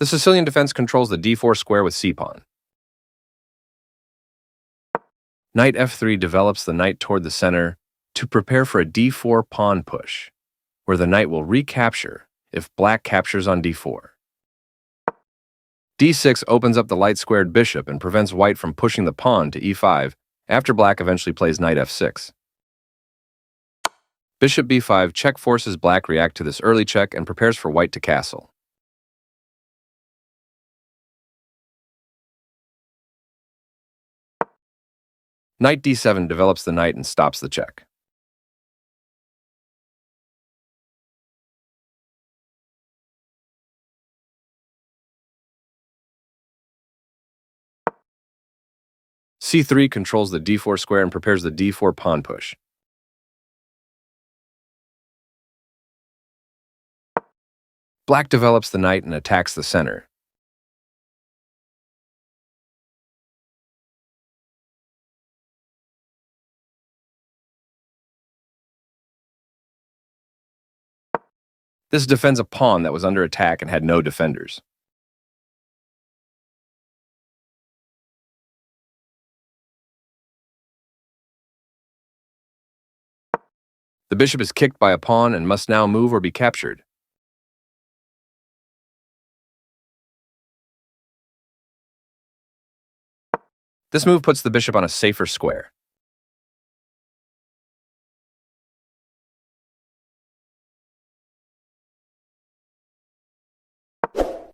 The Sicilian defense controls the d4 square with c-pawn. Knight f3 develops the knight toward the center to prepare for a d4 pawn push, where the knight will recapture if black captures on d4. d6 opens up the light-squared bishop and prevents white from pushing the pawn to e5 after black eventually plays knight f6. Bishop b5 check forces black react to this early check and prepares for white to castle. Knight d7 develops the knight and stops the check. c3 controls the d4 square and prepares the d4 pawn push. Black develops the knight and attacks the center. This defends a pawn that was under attack and had no defenders. The bishop is kicked by a pawn and must now move or be captured. This move puts the bishop on a safer square.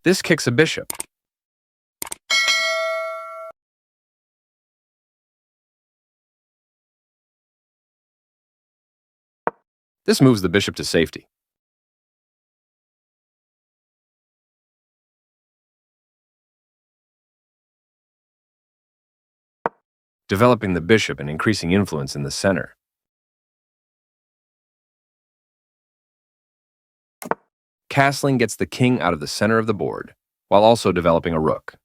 This kicks a bishop. This moves the bishop to safety. Developing the bishop and increasing influence in the center. Castling gets the king out of the center of the board, while also developing a rook.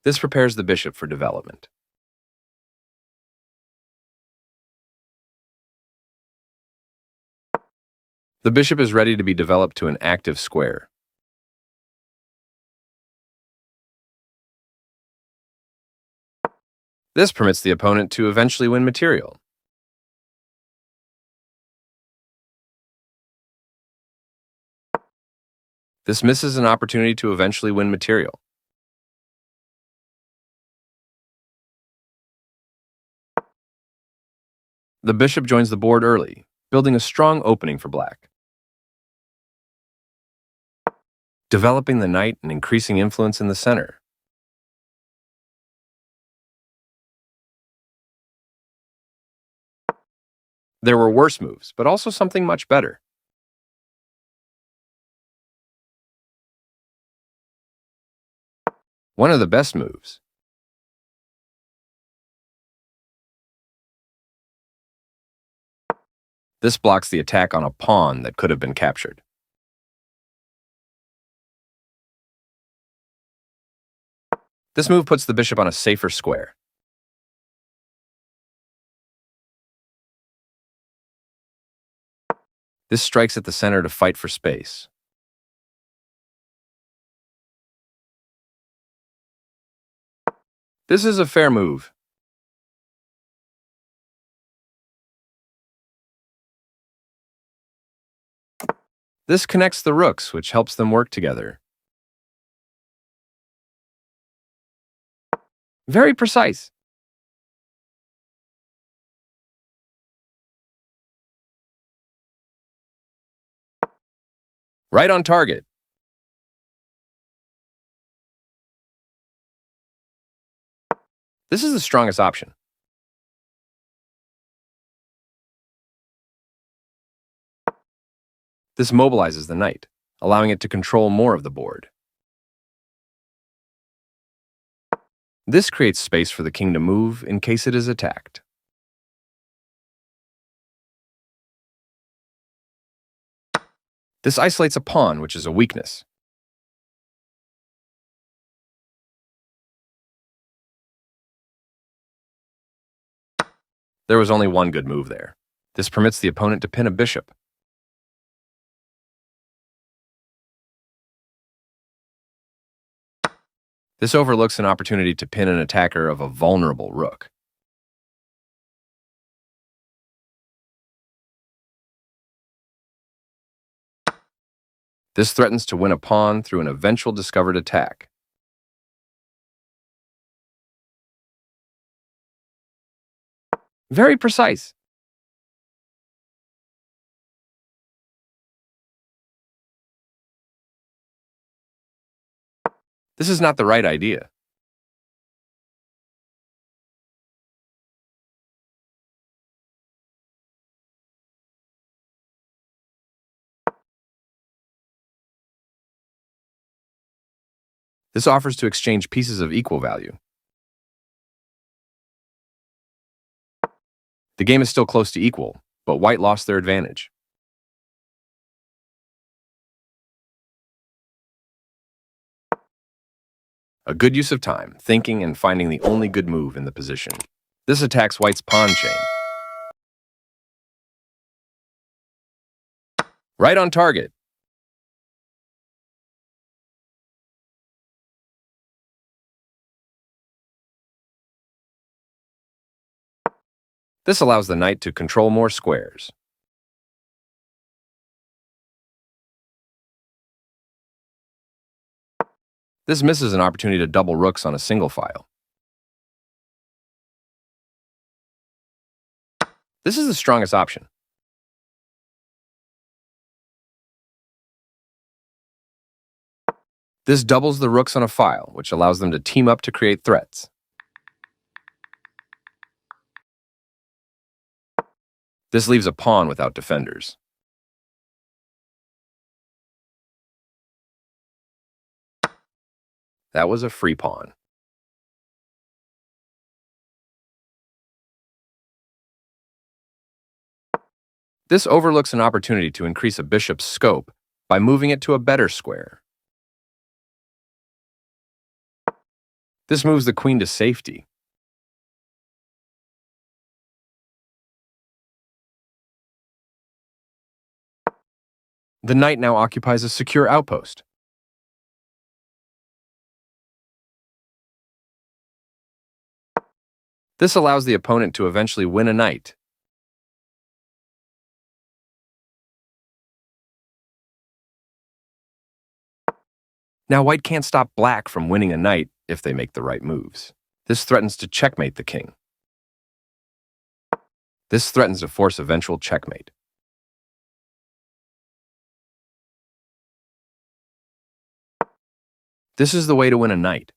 This prepares the bishop for development. The bishop is ready to be developed to an active square. This permits the opponent to eventually win material. This misses an opportunity to eventually win material. The bishop joins the board early, building a strong opening for black. Developing the knight and increasing influence in the center. There were worse moves, but also something much better. One of the best moves. This blocks the attack on a pawn that could have been captured. This move puts the bishop on a safer square. This strikes at the center to fight for space. This is a fair move. This connects the rooks, which helps them work together. Very precise. Right on target. This is the strongest option. This mobilizes the knight, allowing it to control more of the board. This creates space for the king to move in case it is attacked. This isolates a pawn, which is a weakness. There was only one good move there. This permits the opponent to pin a bishop. This overlooks an opportunity to pin an attacker of a vulnerable rook. This threatens to win a pawn through an eventual discovered attack. Very precise. This is not the right idea. This offers to exchange pieces of equal value. The game is still close to equal, but white lost their advantage. A good use of time, thinking and finding the only good move in the position. This attacks white's pawn chain. Right on target. This allows the knight to control more squares. This misses an opportunity to double rooks on a single file. This is the strongest option. This doubles the rooks on a file, which allows them to team up to create threats. This leaves a pawn without defenders. That was a free pawn. This overlooks an opportunity to increase a bishop's scope by moving it to a better square. This moves the queen to safety. The knight now occupies a secure outpost. This allows the opponent to eventually win a knight. Now white can't stop black from winning a knight if they make the right moves. This threatens to checkmate the king. This threatens to force eventual checkmate. This is the way to win a knight.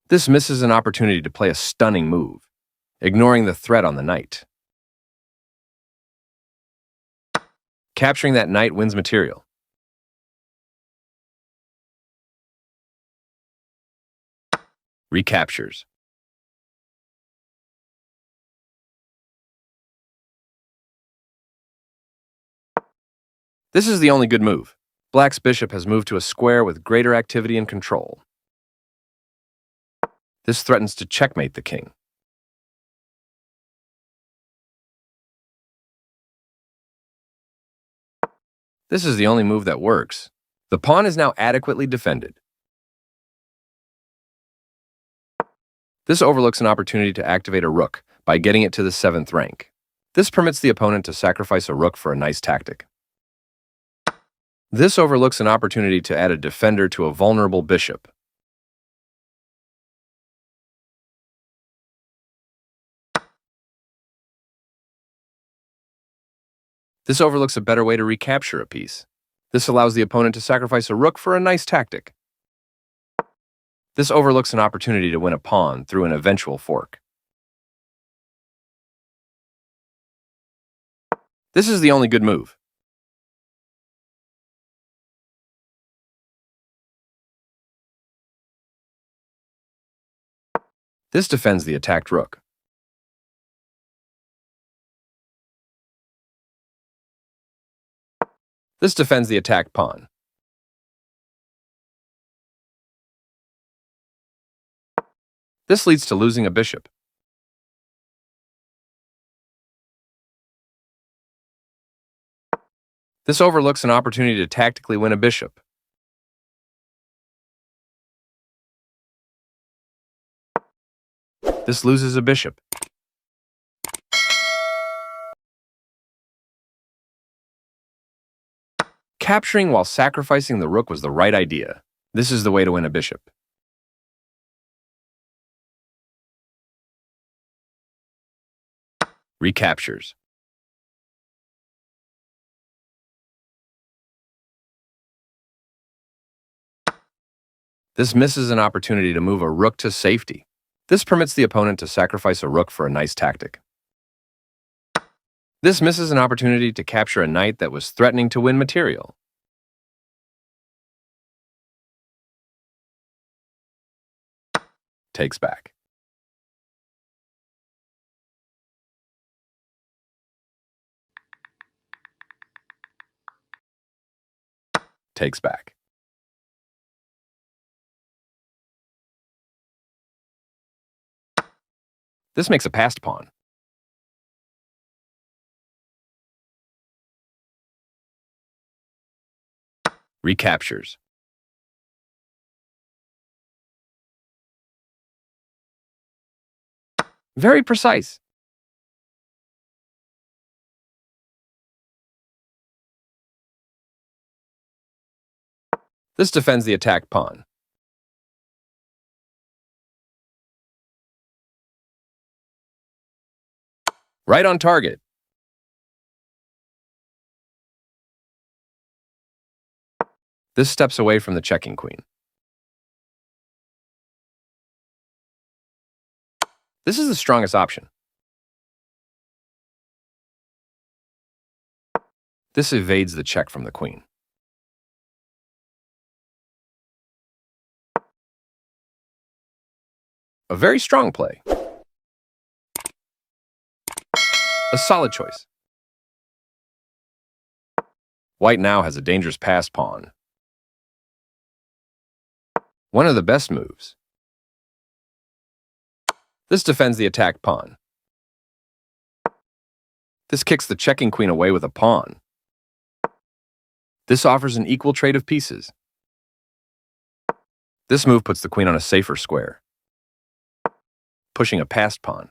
This misses an opportunity to play a stunning move, ignoring the threat on the knight. Capturing that knight wins material. Recaptures. This is the only good move. Black's bishop has moved to a square with greater activity and control. This threatens to checkmate the king. This is the only move that works. The pawn is now adequately defended. This overlooks an opportunity to activate a rook by getting it to the 7th rank. This permits the opponent to sacrifice a rook for a nice tactic. This overlooks an opportunity to add a defender to a vulnerable bishop. This overlooks a better way to recapture a piece. This allows the opponent to sacrifice a rook for a nice tactic. This overlooks an opportunity to win a pawn through an eventual fork. This is the only good move. This defends the attacked rook. This defends the attacked pawn. This leads to losing a bishop. This overlooks an opportunity to tactically win a bishop. This loses a bishop. Capturing while sacrificing the rook was the right idea. This is the way to win a bishop. Recaptures. This misses an opportunity to move a rook to safety. This permits the opponent to sacrifice a rook for a nice tactic. This misses an opportunity to capture a knight that was threatening to win material. Takes back. Takes back. This makes a passed pawn. Recaptures. Very precise. This defends the attacked pawn. Right on target. This steps away from the checking queen. This is the strongest option. This evades the check from the queen. A very strong play. A solid choice. White now has a dangerous passed pawn. One of the best moves. This defends the attacked pawn. This kicks the checking queen away with a pawn. This offers an equal trade of pieces. This move puts the queen on a safer square, pushing a passed pawn.